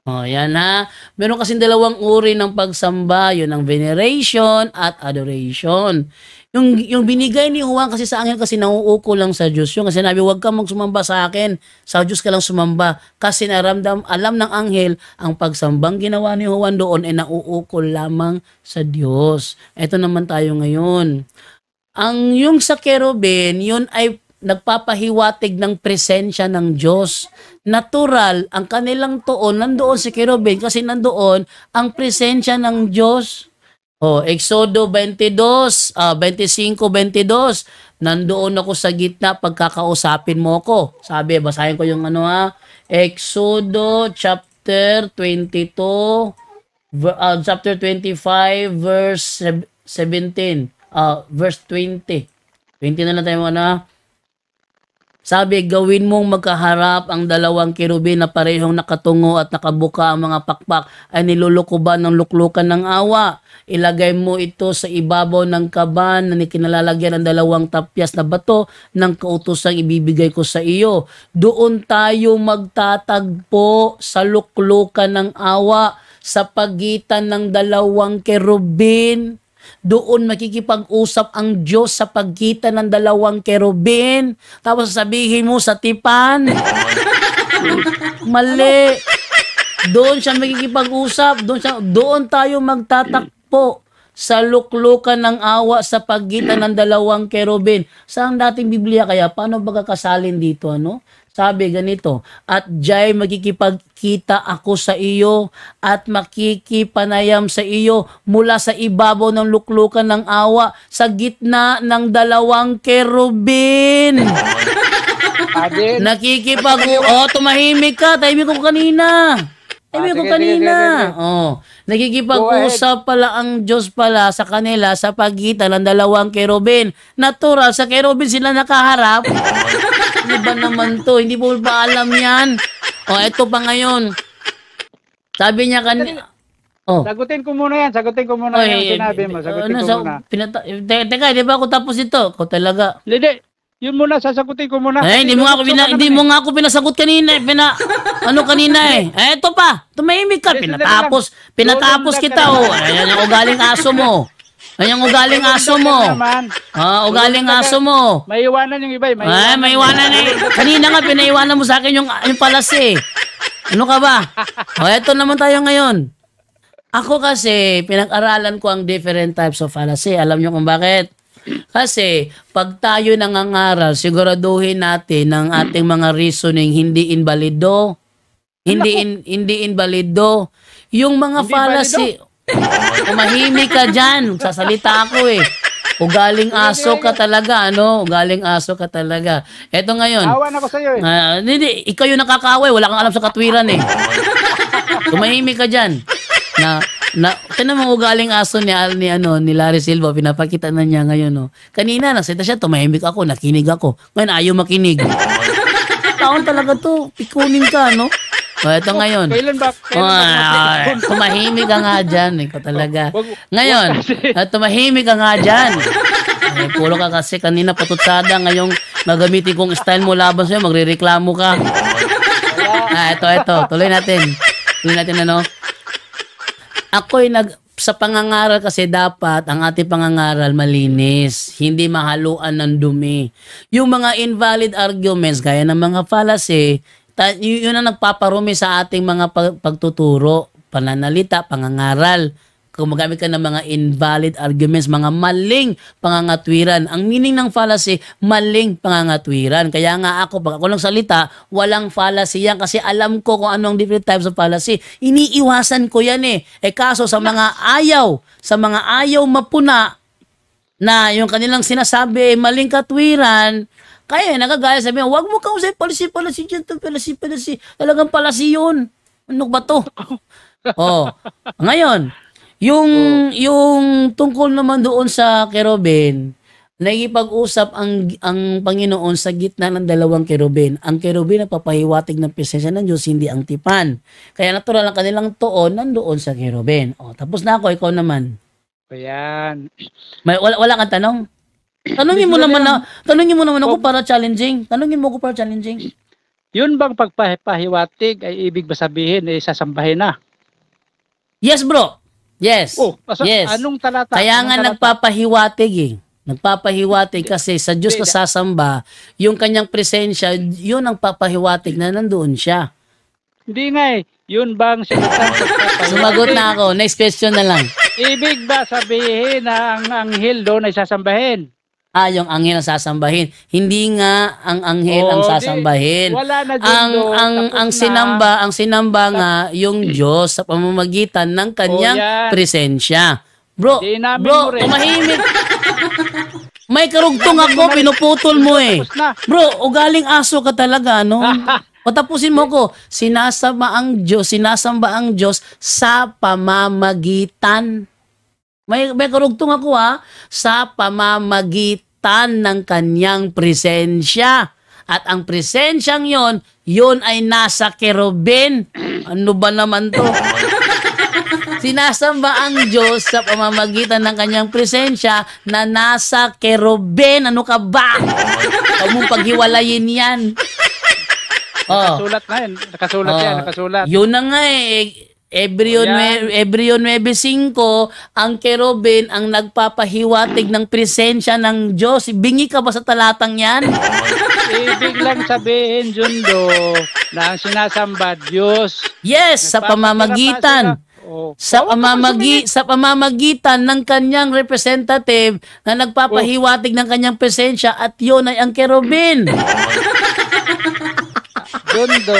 Yan ha. Meron kasing dalawang uri ng pagsamba. Yun ang veneration at adoration. Yung binigay ni Juan kasi sa anghel kasi nauuko lang sa Diyos. Yung kasi sinabi, huwag kang magsumamba sa akin. Sa Diyos ka lang sumamba. Kasi alam ng anghel, ang pagsambang ginawa ni Juan doon ay nauuko lamang sa Diyos. Ito naman tayo ngayon. Yung sa kerubin, yun ay nagpapahiwatig ng presensya ng Diyos. Natural, ang kanilang tuon, nandoon si kerubin kasi nandoon ang presensya ng Diyos. Exodo 22, 25-22. Nandoon ako sa gitna pagkakausapin mo ko. Sabi, basahin ko yung Exodo chapter 22, chapter 25, verse 17. Verse 20. 20 na lang tayo Sabi, gawin mong magkaharap ang dalawang kirubin na parehong nakatungo at nakabuka ang mga pakpak ay nilulukuban ng luklukan ng awa. Ilagay mo ito sa ibabaw ng kaban na kinalalagyan ng dalawang tapyas na bato ng kautosang ibibigay ko sa iyo. Doon tayo magtatagpo sa luklukan ng awa sa pagitan ng dalawang kerubin. Doon makikipag-usap ang Diyos sa pagitan ng dalawang kerubin. Tapos sabihin mo sa tipan. Mali. Doon siya makikipag-usap. Doon tayo magtatakpo sa luklukan ng awa sa pagitan ng dalawang kerubin. Sa ang dating Biblia kaya, paano magkakasalin dito, ano? Sabi ganito, at diya'y magkikipagkita ako sa iyo at makikipanayam sa iyo mula sa ibabaw ng luklukan ng awa sa gitna ng dalawang kerubin. Tumahimik ka. Tahimik ko kanina. Nakikipag-usap pala ang Diyos pala sa kanila sa pagitan ng dalawang kerubin. Natural, sa kerubin sila nakaharap. Ano ba naman to? Hindi po ba alam yan? Eto pa ngayon. Sabi niya kanina. Sagutin ko muna yan. Yung sinabi mo. Sagutin ko muna. Teka, di ba ako tapos ito? Ako talaga. Hindi. Yun muna, sasagutin ko muna. Hindi mo nga ako pinasagot kanina. Kanina eh. Eto pa. Tumahimik ka. Pinatapos kita. Ayan yung ugaling aso mo. Ugaling aso mo. May iwanan yung iba. May iwanan eh. Kanina nga, pinaiwanan mo sa akin yung palas eh. Ano ka ba? Eto naman tayo ngayon. Ako kasi, pinag-aralan ko ang different types of fallacy. Alam nyo kung bakit? Kasi, pag tayo nangangaral, siguraduhin natin ng ating mga reasoning hindi invalido. Hindi invalido. Yung mga fallacy... Tumahimik ka dyan. Sasalita ako eh. Ugaling aso ka talaga, ano? Ugaling aso ka talaga. Eto ngayon. Awan ako sa'yo eh. Hindi, ikaw yung nakakaway. Wala kang alam sa katwiran eh. Tumahimik ka dyan. Tinan mo ugaling aso ni Larry Silva. Pinapakita na niya ngayon. No? Kanina, nasita siya, tumahimik ako, nakinig ako. Ngayon, ayaw makinig. Taon talaga to. Pikunin ka, no? Ito ngayon. Kailan ba? Tumahimik ka nga dyan. Ikaw talaga. Ngayon, tumahimik ka nga dyan. Puro ka kasi kanina patutsada. Ngayong magamitin kong style mo laban sa'yo, magre-reklamo ka. Ito. Tuloy natin ano. Ako'y sa pangangaral kasi dapat ang ating pangangaral malinis, hindi mahaluan ng dumi. Yung mga invalid arguments, gaya ng mga fallacy, yun ang nagpaparumi sa ating mga pagtuturo, pananalita, pangangaral. Kung magamit ka ng mga invalid arguments, mga maling pangangatwiran. Ang meaning ng fallacy, maling pangangatwiran. Kaya nga ako, pag ako nagsalita, walang fallacy yan kasi alam ko kung anong different types of fallacy. Iniiwasan ko yan eh. Kaso sa mga ayaw mapuna na yung kanilang sinasabi maling katwiran, kaya nagagaya sabi, wag mo kausay palasi dyan to, palasi. Talagang palasi yun. Ano ba to? Ngayon, yung tungkol naman doon sa kerubin, nakikipag-usap ang Panginoon sa gitna ng dalawang kerubin. Ang kerubin na papahiwatig ng presensya ng Diyos, hindi ang tipan. Kaya natural ang kanilang tuon nandoon sa kerubin. Tapos na ako, ikaw naman. Ayan. Wala kang tanong? Tanungin mo naman ako para challenging. Yun bang pagpahiwatig ay ibig ba sabihin sasambahin na? Yes, bro. Yes. Yes. Anong talata? Kaya nga nagpapahiwatig eh. Nagpapahiwatig kasi sa Diyos ka sasamba, yung kanyang presensya, yun ang papahiwatig na nandoon siya. Hindi nga eh. Yun bang Sumagot na ako. Next question na lang. Ibig ba sabihin na ang anghel doon ay sasambahin? Yung anghel ang sasambahin. Hindi nga ang anghel ang sasambahin. Wala na ang sinamba nga yung Diyos sa pamamagitan ng kanyang presensya. Bro, tumahimik. May karugtong ako, pinuputol mo eh. Bro, ugaling aso ka talaga, no? Patapusin mo ko. Sinasamba ang Diyos sa pamamagitan. May karugtong ako sa pamamagitan ng kanyang presensya. At ang presensyang yon ay nasa kerubin. Ano ba naman to? Sinasamba ang Diyos sa pamamagitan ng kanyang presensya na nasa kerubin. Ano ka ba? Huwag mong paghiwalayin yan. Nakasulat na yan. Nakasulat. Yun na nga eh. Hebreo 9:5, ang kerubin ang nagpapahiwatig ng presensya ng Diyos. Bingi ka ba sa talatang yan? Ibig lang sabihin, Jundo, na ang sinasamba Diyos. Yes, sa pamamagitan. Sa pamamagitan ng kanyang representative na nagpapahiwatig ng kanyang presensya, at yun ay ang kerubin. Jundo,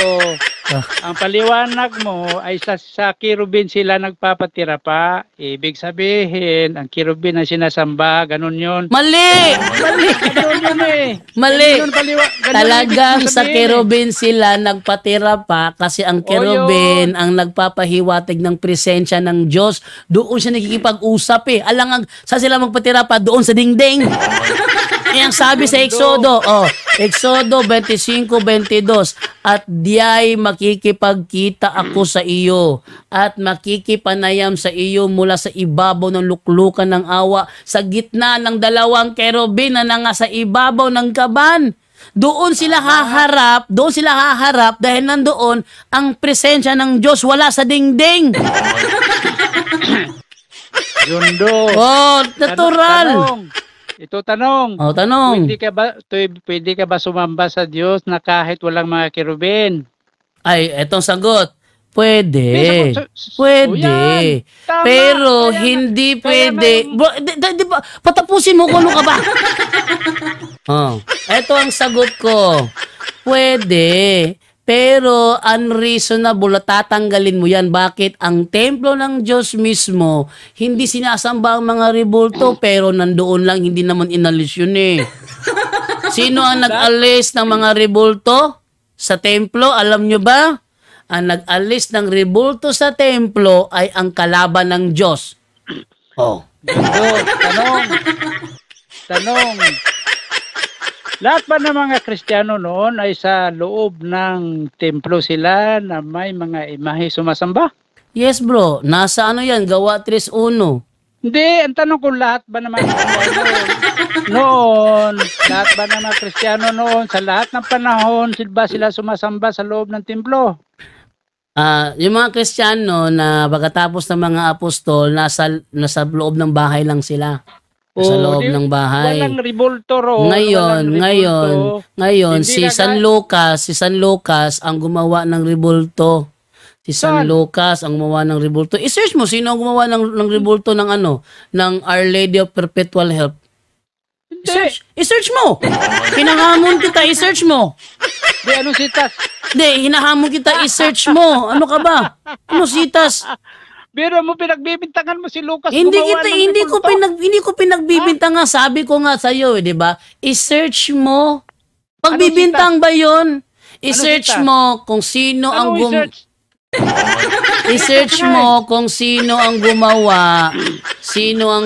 ang paliwanag mo ay sa kirubin sila nagpapatira pa. Ibig sabihin, ang kirubin ang sinasamba, ganun yun. Mali! Ganun yun eh. Mali! Ganun Talagang ibig sa sabihin. kerubin sila nagpatira pa, kasi ang kerubin ang nagpapahiwatig ng presensya ng Diyos. Doon siya nakikipag-usap eh. Alangang saan sila magpatira pa? Doon sa dingding. Ang sabi sa Exodo 25:22, at diyay makikipagkita ako sa iyo at makikipanayam sa iyo mula sa ibabaw ng luklukan ng awa, sa gitna ng dalawang kerubin na nanga sa ibabaw ng kaban. Doon sila haharap dahil nandoon ang presensya ng Diyos, wala sa dingding. Jundo. Natural. Tanong. Tanong. Pwede ka ba sumamba sa Diyos na kahit walang mga kerubin? Ay, etong sagot. Pwede. O yan. Tama. Pero hindi pwede. Bro, di ba? Patapusin mo kung ano ka ba? Eto ang sagot ko. Pwede. Pero unreasonable, tatanggalin mo yan. Bakit? Ang templo ng Diyos mismo, hindi sinasamba ang mga rebulto, pero nandoon lang, hindi naman inalis yun eh. Sino ang nag-alis ng mga rebulto sa templo? Alam nyo ba? Ang nag-alis ng rebulto sa templo ay ang kalaban ng Diyos. Tanong. Lahat ba ng mga Kristiyano noon ay sa loob ng templo sila na may mga imahe sumasamba? Yes bro, nasa ano yan? Gawa 3:1. Hindi, ang tanong ko, lahat ba ng mga Kristiyano noon, lahat ba ng mga Kristiyano noon, sa lahat ng panahon, ba sila sumasamba sa loob ng templo? Yung mga Kristiyano na pagkatapos ng mga apostol, nasa loob ng bahay lang sila. Sa loob ng bahay. Walang rebulto ro. Ngayon si San Lucas ang gumawa ng rebulto. Si San Lucas ang gumawa ng rebulto. I-search mo sino ang gumawa ng rebulto ng ng Our Lady of Perpetual Help. I-search mo. Hinahamon kita, i-search mo. Anong sitas? Hinahamon kita, i-search mo. Ano ka ba? Ano sitas? Pero mo pinagbibintangan mo si Lucas. Hindi ko pinagbibintang nga. Sabi ko nga sa iyo, 'di ba? I-search mo. Pagbibintang ba 'yon? I-search mo kung sino ang I-search mo kung sino ang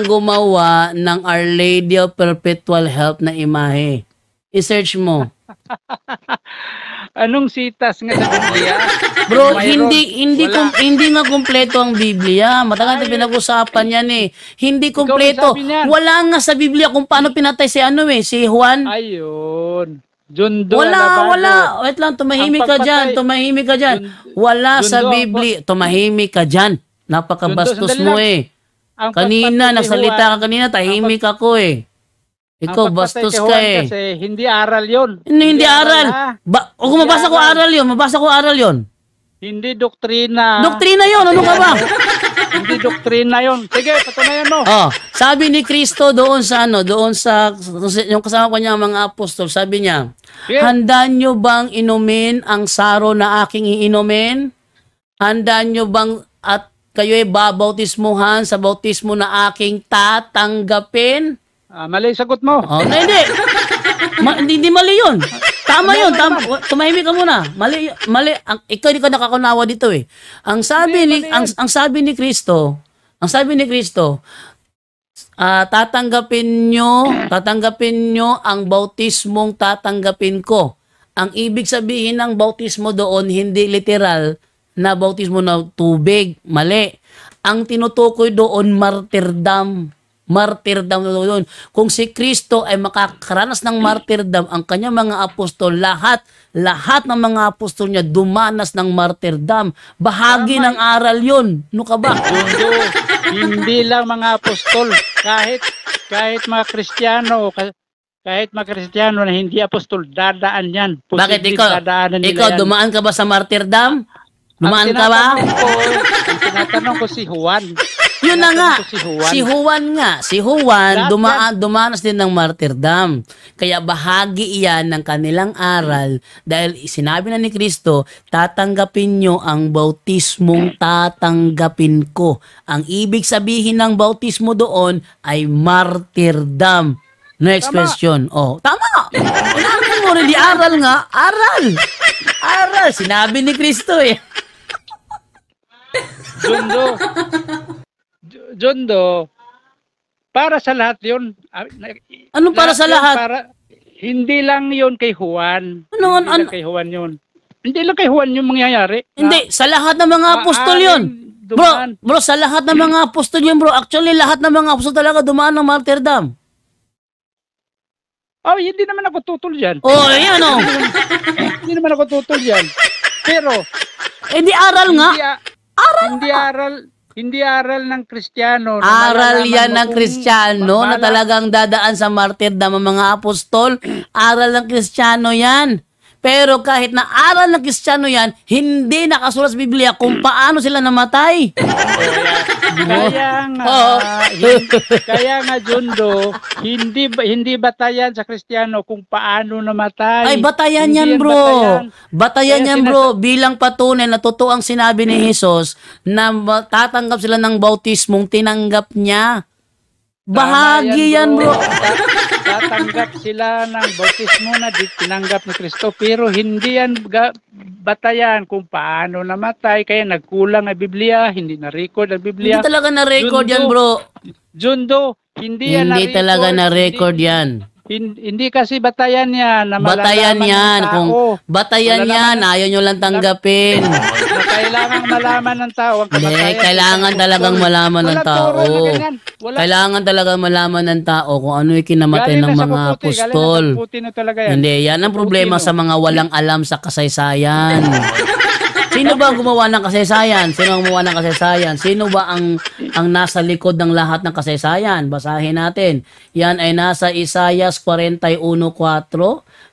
gumawa ng Our Lady of Perpetual Help na imahe. I-search mo. Anong sitas nga sa Biblia? Bro, hindi nga kumpleto ang Biblia. Matagal na pinag-usapan yan eh. Hindi kumpleto. Wala nga sa Biblia kung paano pinatay si si Juan. Ayun. Jundo. Wala. Wait lang, tumahimik ka dyan. Wala sa Biblia. Tumahimik ka dyan. Napakabastos mo eh. Kanina, nagsalita ka kanina, tahimik ako eh. Ikaw, bastos ka eh. Kasi hindi aral yun. Hindi aral. Kung mabasa ko aral yun. Hindi doktrina. Doktrina yun. Ano ka ba? Hindi doktrina yun. Sige, patunayan mo. Sabi ni Kristo doon sa yung kasama ko niya mga apostol, sabi niya, handa nyo bang inumin ang saro na aking iinumin? Handa nyo bang at kayo'y babautismuhan sa bautismo na aking tatanggapin? Mali sagot mo. Hindi mali yun. Tama yun. Tumahimik ka muna. Mali. Ikaw hindi ka nakakunawa dito eh. Ang sabi ni Kristo, tatanggapin nyo ang bautismong tatanggapin ko. Ang ibig sabihin ng bautismo doon, hindi literal na bautismo na tubig. Mali. Ang tinutukoy doon, martyrdom. martyrdom doon. Kung si Kristo ay makakaranas ng martyrdom, ang kanyang mga apostol, lahat ng mga apostol niya dumanas ng martyrdom. Bahagi ng aral yun. Ano ka ba? Hindi lang mga apostol, kahit mga Kristiyano, na hindi apostol, dadaan yan. Bakit ikaw dumaan ka ba sa martyrdom? Dumaan ka ba? Ang tinatanong ko si Juan. Yun na nga. Si Juan dumanas din ng martyrdom. Kaya bahagi iyan ng kanilang aral dahil sinabi na ni Kristo, tatanggapin nyo ang bautismong tatanggapin ko. Ang ibig sabihin ng bautismo doon ay martyrdom. Next question. Oh, tama. Inamin mo rin, di aral nga. Aral. Sinabi ni Kristo eh. Jondo, para sa lahat yun. Ano para sa lahat? Hindi lang yun kay Juan. Kay Juan yun. Hindi lang kay Juan yung mangyayari. Hindi, sa lahat ng mga apostol yun. Bro, sa lahat ng mga apostol yun, bro. Actually, lahat ng mga apostol talaga dumaan ng martyrdom. Oh, hindi naman ako tutol dyan. Oh, yan oh. Hindi naman ako tutol dyan. Pero, di aral nga. Hindi aral ng Kristiyano. Aral yan ng Kristiyano na talagang dadaan sa martyrdom ang mga apostol. Aral ng Kristiyano yan. Pero kahit na aral ng Kristiyano yan, hindi nakasulat sa Biblia kung paano sila namatay. Kaya nga Jondo, hindi batayan sa Kristiyano kung paano namatay. Ay, batayan yan, bro. Batayan yan, bro. Bilang patunay na totoo ang sinabi ni Jesus na tatanggap sila ng bautismong tinanggap niya. Bahagi yan, bro. Tatanggap sila ng bautismo na tinanggap ni Kristo, pero hindi yan batayan kung paano namatay. Kaya nagkulang ang Biblia, hindi na-record ang Biblia. Hindi talaga na-record yan, bro. Jondo, hindi yan na-record. Hindi talaga na-record yan. Hindi kasi batayan yan. Batayan yan. Kung batayan yan, ayaw nyo lang tanggapin. Kailangan malaman ng tao. Kailangan talagang malaman ng tao. Kailangan talagang malaman ng tao kung ano yung kinamatay ng mga apostol. Hindi, yan ang problema sa mga walang alam sa kasaysayan. Sino ba gumawa ng kasaysayan? Sino ba ang nasa likod ng lahat ng kasaysayan? Basahin natin. Yan ay nasa Isaias 41:4.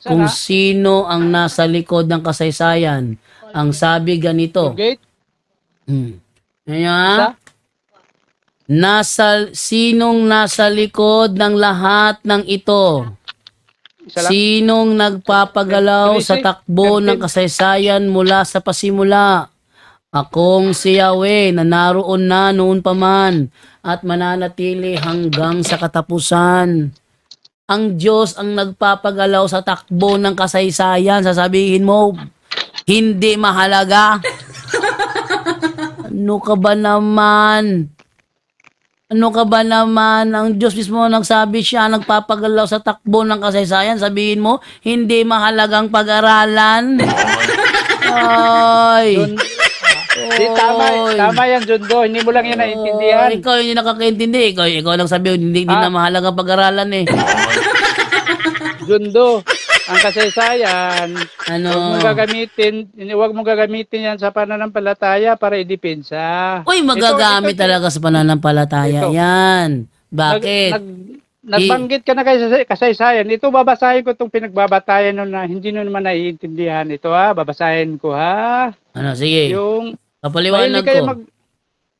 Kung sino ang nasa likod ng kasaysayan. Ang sabi ganito. Sinong nasa likod ng lahat ng ito? Sinong nagpapagalaw sa takbo ng kasaysayan mula sa pasimula? Akong si Yahweh na naroon na noon pa man at mananatili hanggang sa katapusan. Ang Diyos ang nagpapagalaw sa takbo ng kasaysayan. Sasabihin mo, hindi mahalaga? Ano ka ba naman? Ang Diyos mismo nagsabi siya, nagpapagalaw sa takbo ng kasaysayan. Sabihin mo, hindi mahalagang pag-aralan. Ay. Tama yan, Jondo. Hindi mo lang yan naiintindihan. Ikaw hindi nakakaintindi. Ikaw lang sabi, hindi na mahalagang pag-aralan eh. Jondo, ang kasaysayan, huwag mong gagamitin yan sa pananampalataya para idepensa. Uy, magagamit talaga sa pananampalataya yan. Bakit? Nagbanggit ka na kasaysayan. Ito, babasahin ko itong pinagbabatayan nun na hindi nyo naman naiintindihan. Ito babasahin ko Ano, sige. Yung papaliwanag ko.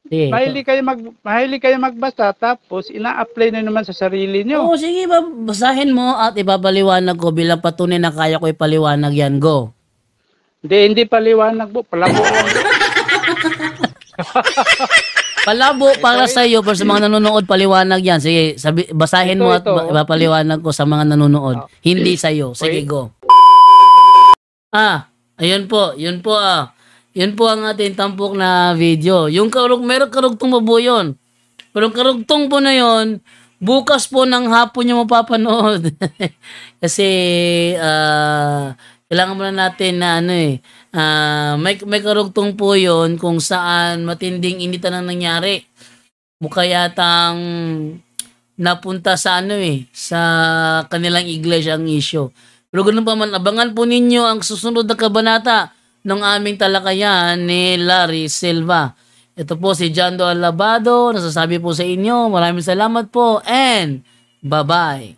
Mahilig kayo magbasa tapos ina-apply na naman sa sarili nyo. Oo, sige, basahin mo at ipapaliwanag ko bilang patunay na kaya ko ipaliwanag yan. Go. Hindi paliwanag po. Palabo lang. Palabo para sa iyo, pero sa mga nanonood, paliwanag yan. Sige, basahin mo at ipapaliwanag ko sa mga nanonood. Hindi sa iyo. Sige, go. Ayun po. Yun po ang ating tampok na video. Yung meron karugtong po yun. Pero karugtong po na yun, bukas po ng hapon nyo mapapanood. Kasi, kailangan muna natin na may karugtong po yun kung saan matinding initan ang nangyari. Mukha yatang napunta sa sa kanilang iglesia ang issue. Pero ganun pa man, abangan po ninyo ang susunod na kabanata ng aming talakayan ni Larry Silva. Ito po si Jando Alabado, nasasabi po sa inyo, maraming salamat po and bye-bye.